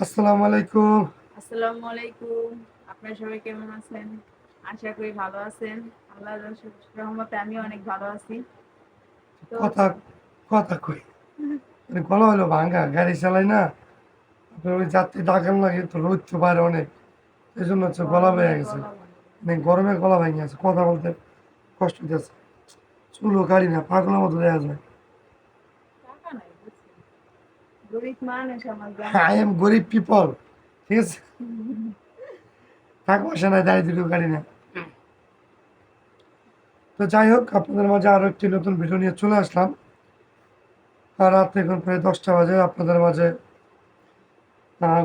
আসসালামু আলাইকুম। আসসালামু আলাইকুম। আপনারা সবাই কেমন আছেন? আশা করি ভালো আছেন। আল্লাহর রহমতে আমিও অনেক ভালো আছি। তো কথা কথা কই। গলা হলো ভাঙ্গা, গাড়ি চালাই না। আপনার ওই যাত্রী ডাকান লাগে তো রোদ তো বাইরে অনেক। এই জন্য হচ্ছে গলা গরমে বেয়ে গেছে। গলা বন্ধ। মানে গরমে গলা ভেঙে গেছে, কথা বলতে কষ্ট হইতেছে। চুলও কাড়ি না, পাগলের মতো দেখা যায়। টাকা নাই বুঝছি। গরিব মানুষ আমার আই জানেন। এম গরিব পিপল, ঠিক আছে? টাকা পয়সা নাই, দাঁড়িয়ে দিলেও গাড়ি না। তো যাই হোক, আপনাদের মাঝে আরো একটি নতুন ভিডিও নিয়ে চলে আসলাম। আর রাত এখন প্রায় 10টা বাজে। আপনাদের মাঝে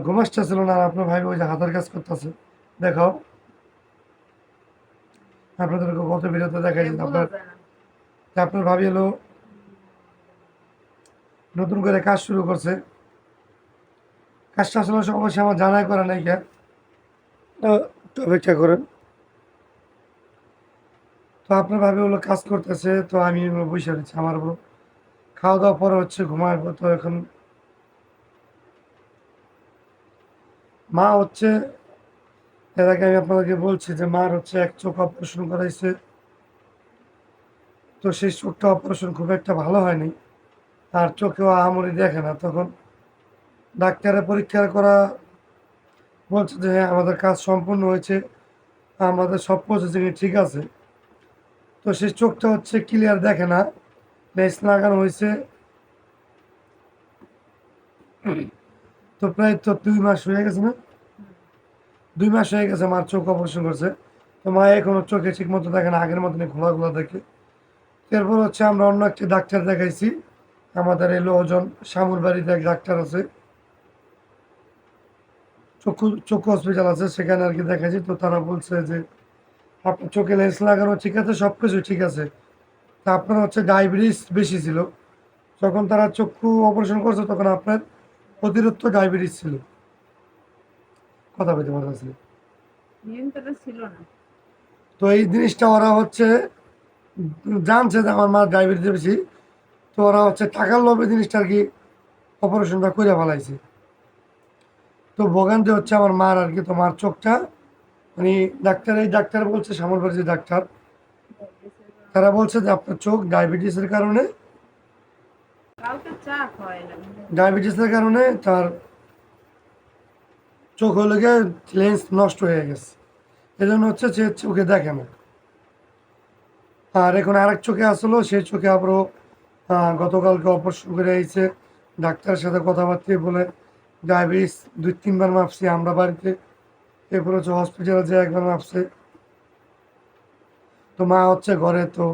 ঘুম আসতেছিল না, আর আপনার ভাই ওই যে হাতের কাজ করতেছে। দেখাও, আপনাদেরকে গত ভিডিওতে দেখাইছি যে বোঝা যায় না। আপনার ভাবি হলো নতুন করে কাজ শুরু করছে। কাজটা আসলে অবশ্যই আমার জানাই করা নাই কে, একটু অপেক্ষা করেন। তো আপনার ভাবি হলো কাজ করতেছে, তো আমি বসে রয়েছি। আমার হলো খাওয়া দাওয়া পরে হচ্ছে ঘুমাবো। তো এখন মা হচ্ছে, এর আগে আমি আপনাদেরকে বলছি যে মার হচ্ছে এক চোখ অপারেশন করাইছে। তো সেই চোখটা অপারেশন খুব একটা ভালো হয়নি, আর চোখেও আহামরি দেখে না। তখন ডাক্তারের পরীক্ষা করা বলছে যে হ্যাঁ, আমাদের কাজ সম্পূর্ণ হয়েছে, আমাদের সব প্রসেসিং ঠিক আছে। তো সেই চোখটা হচ্ছে ক্লিয়ার দেখে না। লেন্স লাগানো হয়েছে, তো প্রায় তো 2 মাস হয়ে গেছে না, 2 মাস হয়ে গেছে মার চোখ অপারেশন করছে। তো মা এখনো চোখে ঠিক মতো দেখে না, আগের মতনই খোলা খোলা দেখে। এরপর হচ্ছে আমরা অন্য একটি ডাক্তার দেখাইছি। আমাদের এলো ওজন শামুর বাড়িতে এক ডাক্তার আছে, চক্ষু চক্ষু হসপিটাল আছে, সেখানে আর কি দেখাইছি। তো তারা বলছে যে আপনার চোখে লেন্স লাগানো ঠিক আছে, সব কিছু ঠিক আছে। তা আপনার হচ্ছে ডায়াবেটিস বেশি ছিল। যখন তারা চক্ষু অপারেশন করছে তখন আপনার অতিরিক্ত ডায়াবেটিস ছিল। কথা বলতে পারতেছি। নিয়ন্ত্রণ ছিল না। তো এই জিনিসটা ওরা হচ্ছে জানছে যে আমার মা ডায়াবেটিস বেশি। তো ওরা হচ্ছে টাকার লোভে জিনিসটা আর কি অপারেশনটা করে ফেলাইছে। তো ভোগান্তি হচ্ছে আমার মার আর কি। তোমার চোখটা মানে এই ডাক্তার বলছে, শ্যামলবাড়ির যে ডাক্তার, তারা বলছে যে আপনার চোখ ডায়াবেটিসের কারণে, কালকে চা খাওয়াই না। ডায়াবেটিসের কারণে তার চোখ হলে গিয়ে লেন্স নষ্ট হয়ে গেছে। এজন্য হচ্ছে সে চোখে দেখে না। আর এখন আরেক চোখে আসলো, সেই চোখে আবারও গতকালকে অপারেশন করে আইছে। ডাক্তারের সাথে কথাবার্তা বলে ডায়াবেটিস 2-3 বার মাপছি আমরা বাড়িতে। এরপর হচ্ছে হসপিটালে যে একবার মাপছে। তো মা হচ্ছে ঘরে। তো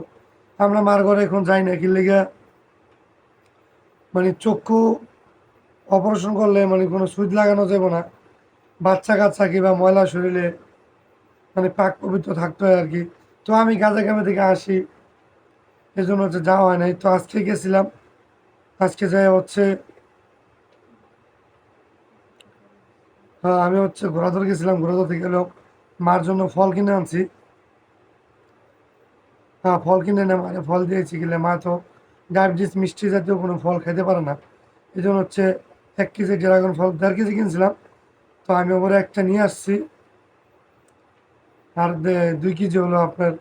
আমরা মার ঘরে এখন যাই না, কি লেগে মানে চক্ষু অপারেশন করলে মানে কোনো সুই লাগানো যাবে না। বাচ্চা কাচ্চা কিংবা ময়লা শরীরে মানে পাক পবিত্র থাকতে হয় আর কি। তো আমি কাজে কামে থেকে আসি, এই জন্য হচ্ছে যাওয়া হয় নাই। তো আজকে গেছিলাম, আজকে যাই হচ্ছে আমি হচ্ছে ঘোরাধর গেছিলাম। ঘোরাধর থেকে গেলেও মার জন্য ফল কিনে আনছি। ফল কিনে এনে মারে ফল দিয়েছি, গেলে মা তো ডায়াবেটিস মিষ্টি জাতীয় কোনো ফল খেতে পারে না। এই জন্য হচ্ছে 1 কেজি ড্রাগন ফল 1.5 কেজি কিনছিলাম। তো আমি ওপরে একটা নিয়ে আসছি। আর 2 কেজি হলো আপনার,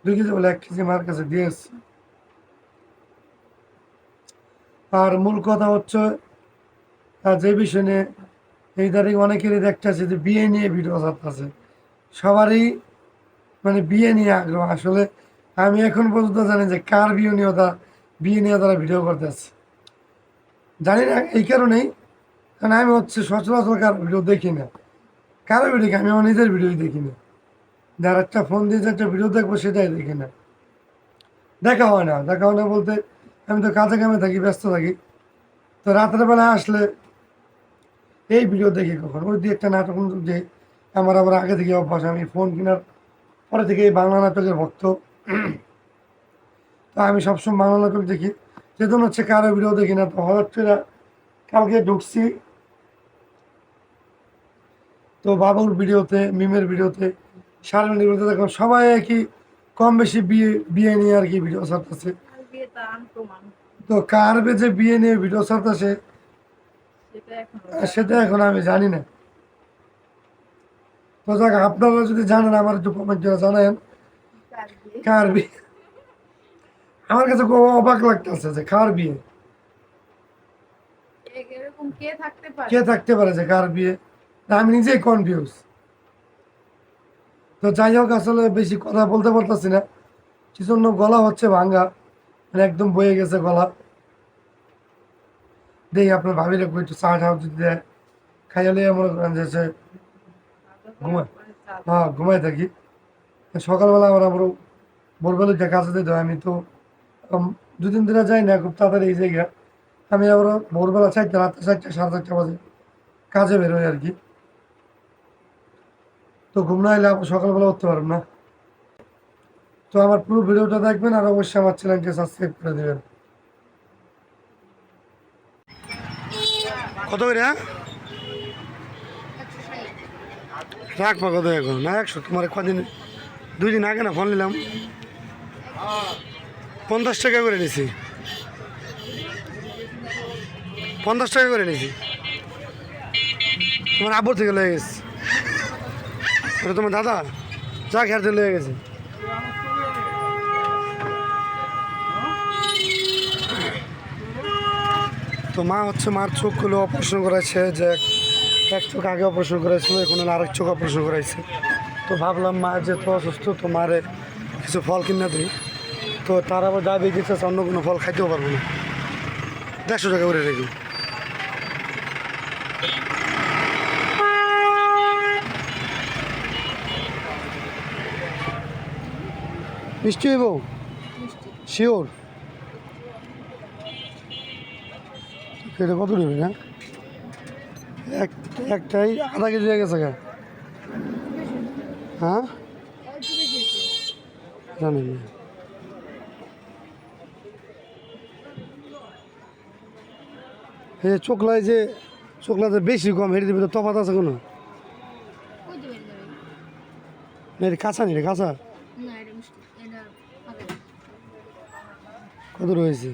2 কেজি হলো 1 কেজি মার কাছে দিয়ে এসছি। আর মূল কথা হচ্ছে যে বিষয় নিয়ে এই তারিখ অনেকেরই দেখতেছে যে বিয়ে নিয়ে ভিডিও ছাড়তেছে। সবারই মানে বিয়ে নিয়ে আগ্রহ। আসলে আমি এখন পর্যন্ত জানি যে কার বিয়ে নিয়ে তারা ভিডিও করতেছে জানি না। এই কারণেই, কারণ আমি হচ্ছে সচরাচর কারো ভিডিও দেখি না। কারো ভিডিও কি, আমি আমার নিজের ভিডিওই দেখি না। যার একটা ফোন দিয়ে যে একটা ভিডিও দেখবো সেটাই দেখি না। দেখা হয় না বলতে আমি তো কাজে কামে থাকি, ব্যস্ত থাকি। তো রাতের বেলা আসলে এই ভিডিও দেখি কখন, ওই দিয়ে একটা নাটক যে আমার আবার আগে থেকে অভ্যাস। আমি ফোন কেনার পরে থেকে এই বাংলা নাটকের ভক্ত। তো আমি সবসময় বাংলা নাটক দেখি, সেজন্য হচ্ছে কারো ভিডিও দেখি না। তো হঠাৎ করে কালকে ঢুকছি, তো বাবুর ভিডিওতে, মিমের ভিডিওতে, শারমিনের ভিডিওতে দেখলাম সবাই একই কম বেশি বিয়ে বিয়ে নিয়ে আর কি ভিডিও ছাড়তেছে। আর বিয়ে তো আনকমন। তো কার যে বিয়ে নিয়ে ভিডিও ছাড়তেছে সেটা এখন সেটা এখন আমি জানি না। তো যাক, আপনারা যদি জানেন আমার একটু কমেন্ট করে জানেন কার বিয়ে? কার বিয়ে। আমার কাছে খুব অবাক লাগতেছে যে কার বিয়ে, এরকম কে থাকতে পারে? কে থাকতে পারে যে কার বিয়ে, আমি নিজেই কনফিউজ। তো যাই হোক, আসলে বেশি কথা বলতে পারতেছি না, কি জন্য গলা হচ্ছে ভাঙ্গা, মানে একদম বয়ে গেছে গলা। দেখি আপনার ভাবির একটু চা টা যদি দেয়, খাইলে মনে করেন যে সে ঘুমায়, হ্যাঁ ঘুমাই থাকি। সকালবেলা আবার বলবে যে কাজে দিতে হয়, আমি তো 2-3 দিনে যাই না খুব তাড়াতাড়ি এই জায়গায়। আমি আবার ভোরবেলা 4টা, রাত্রে 4টা, 4:30 বাজে কাজে বেরোই আর কি। তো ঘুম না এলে আপনি সকালবেলা উঠতে পারবেন না। তো আমার পুরো ভিডিওটা দেখবেন আর অবশ্যই আমার চ্যানেলকে সাবস্ক্রাইব করে দেবেন। কত করে রাখবা কত এখন না 100? তোমার কদিন 2 দিন আগে না ফোন নিলাম, 50 টাকা করে নিছি, 50 টাকা করে নিছি। তোমার আব্বুর থেকে লয়ে গেছে, ওটা তোমার দাদা যা খেয়াতে লয়ে গেছে। তো মা হচ্ছে, মার চোখগুলো অপারেশন করাইছে, যে এক চোখ আগে অপারেশন করাইছিল, এখন আরেক চোখ অপারেশন করাইছে। তো ভাবলাম মা যেহেতু অসুস্থ, তো মারে কিছু ফল কিনে দিই। তো তার আবার ডায়াবেটিস আছে, অন্য কোনো ফল খাইতেও পারবো না। 150 টাকা করে রেখে মিষ্টি হইব শিওর। এটা কত নেবে না? একটাই আধা কেজি হয়ে গেছে গা। হ্যাঁ জানি না। এই চোখলায় যে চোখলাতে বেশি কম, হেঁটে দিবে তো তফাত আছে কোনো? না এটা কাঁচা নেই, কাঁচা কত রয়েছে?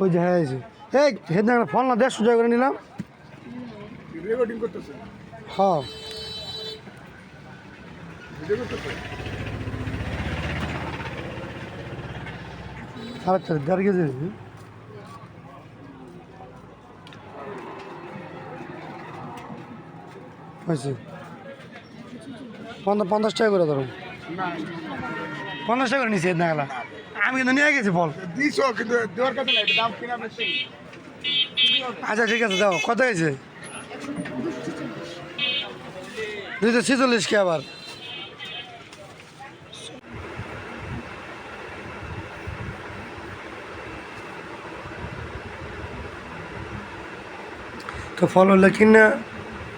ওই যে হ্যাঁ আছে। এই হেঁটে ফল না 150 টাকা করে নিলাম। হ্যাঁ আরেকটা 1.5 কেজি আছে। হয়েছে 50 টাকা করে ধরো, 50 টাকা করে নিচে না গেলা। আমি কিন্তু নিয়ে গেছি ফল। আচ্ছা ঠিক আছে, দাও কত হয়েছে? 246 কে আবার। তো ফল হলে কিনা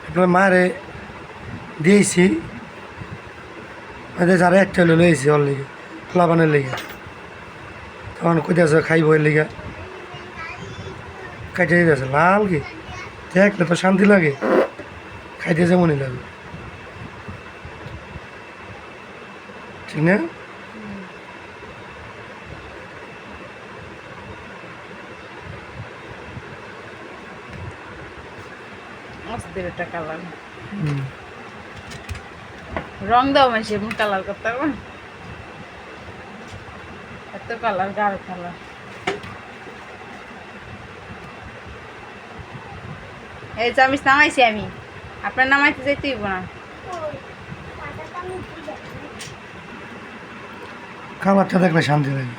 আপনার মারে দিয়েছি, যারা একটা হলে লইছি ওর লেগে, ফ্লাবানের লেগে। তখন কোথায় খাইব এর লেগে কাটে দিতেছে লাল কি দেখলে তো শান্তি লাগে, খাইতে যেমনই লাগে, ঠিক না? একটা কালার রং দাও মাসে এমন কালার করতে পারবো, এত কালার গাঢ় কালার। এই চামিচ নামাইছি আমি, আপনার নামাইতে যাইতেই না। কালারটা দেখলে শান্তি লাগে।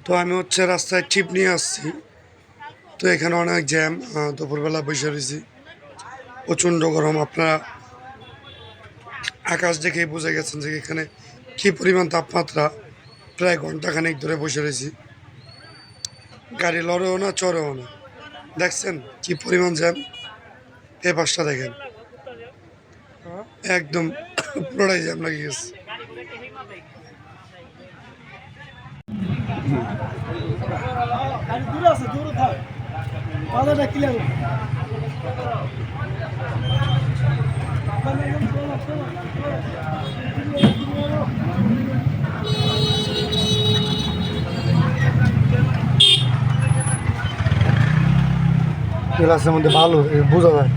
তো আমি হচ্ছে রাস্তায় টিপ নিয়ে আসছি। তো এখানে অনেক জ্যাম, দুপুরবেলা বসে রয়েছি, প্রচণ্ড গরম। আপনারা আকাশ দেখেই বুঝে গেছেন যে এখানে কী পরিমাণ তাপমাত্রা। প্রায় ঘন্টাখানেক ধরে বসে রয়েছি, গাড়ি লড়েও না চড়েও না। দেখছেন কি পরিমাণ জ্যাম, এই পাশটা দেখেন একদম পুরোটাই জ্যাম লাগিয়ে গেছে। গ্লাসের মধ্যে ভালো বোঝা যায়।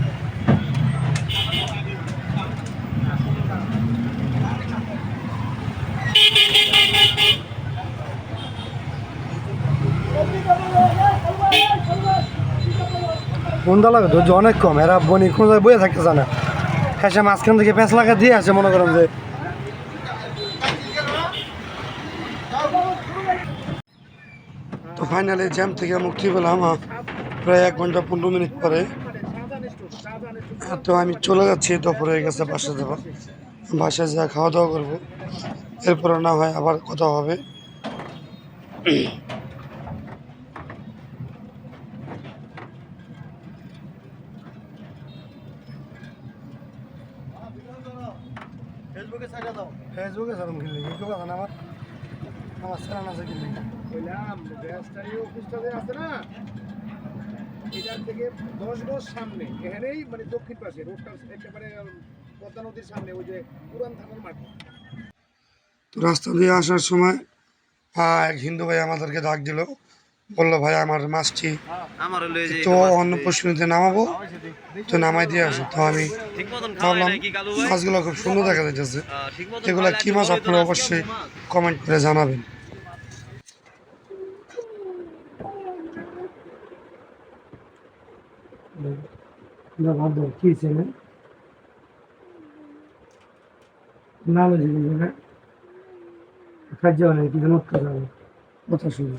কোনটা লাগে ধৈর্য অনেক কম, এরা বনি কোনো জায়গায় বয়ে থাকতে জানে, এসে মাঝখান থেকে পেঁচ লাগা দিয়ে আসে, মনে করেন যে তো ফাইনালি জ্যাম থেকে মুক্তি পেলাম প্রায় 1 ঘন্টা 15 মিনিট পরে। তো আমি চলে যাচ্ছি, দুপুর হয়ে গেছে, বাসায় যাবো, বাসায় যা খাওয়া দাওয়া করবো, এরপরে না হয় আবার কথা হবে। ফেসবুকে ছাড়াম কিনলে ইউটিউব আছে না, আমার চ্যানেল আছে কিনলে বললাম ব্যাস্টারি অফিসটা যে আছে না, এটার থেকে 10 গজ সামনে, এখানেই মানে দক্ষিণ পাশে রোডটা একেবারে পদ্মা নদীর সামনে, ওই যে পুরান থানার মাটি। তো রাস্তা দিয়ে আসার সময় এক হিন্দু ভাই আমাদেরকে ডাক দিল, বললো ভাই আমার মাছটি তো অন্য পশ্চিমীতে নামাবো, তো নামাই দিয়ে আসে। তো আমি ভাবলাম মাছগুলো খুব সুন্দর দেখা যাচ্ছে, এগুলো কি মাছ আপনারা অবশ্যই কমেন্ট করে জানাবেন। কি ছেলে না খাদ্য অনেক কিছু নষ্ট যাবে কথা শুনে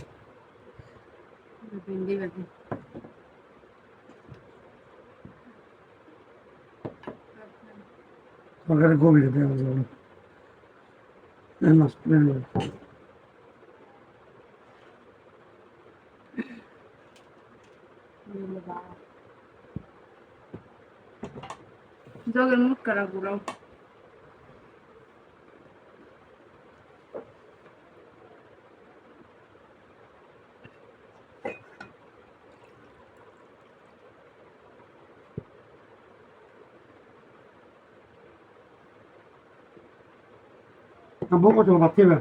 भिंडी बची তরকারি গভীরে দেওয়া যাবে এই মাছ প্লেন जोगर मुट करा पूरा tampoco te lo battiva.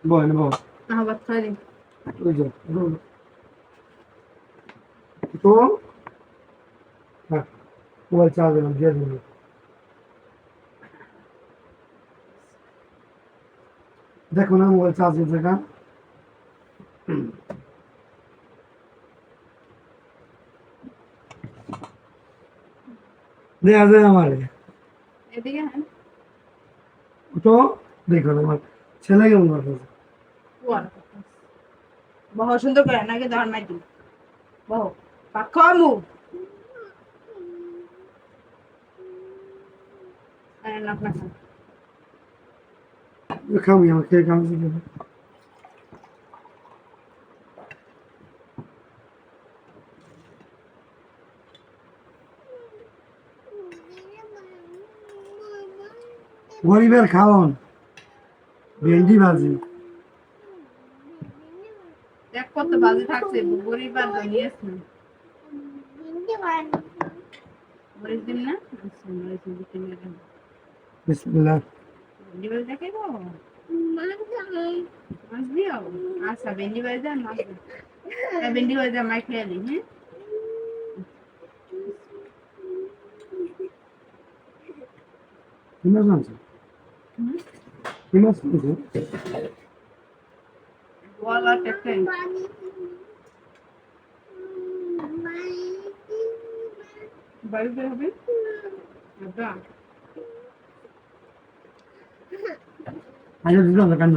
Bueno, bueno. हाँ बता दी Oye, ¿tú? Ah, igual sabes, no entiendo. দেখো না মোবাইল চার্জ দিতে থাকা দেয়া যায় আমারে এদিকে হ্যাঁ তো দেখো না আমার ছেলে কেমন করতেছে ওয়ান बहुत सुंदर करे ना के दान में दी बहुत पक्कामू अरे ना अपना খাবি আমার খেয়ে খাওয়া যাবে গরিবের খাওন ভেন্ডি ভাজি এক কত বাজে থাকছে গরিব আর নিয়েছে মরিচ দিন না আচ্ছা মরিচ দিতে নিয়ে বিসমিল্লাহ ভেন্ডি দেখে গো মাছ দিও আচ্ছা ভেন্ডি বাজে মাছ ভেন্ডি বাজে মাই খেয়ে নি হ্যাঁ কি মাছ আনছো কি মাছ আনছো ওয়ালা টেকটাই বাড়িতে হবে এটা আগে দিলাম কেন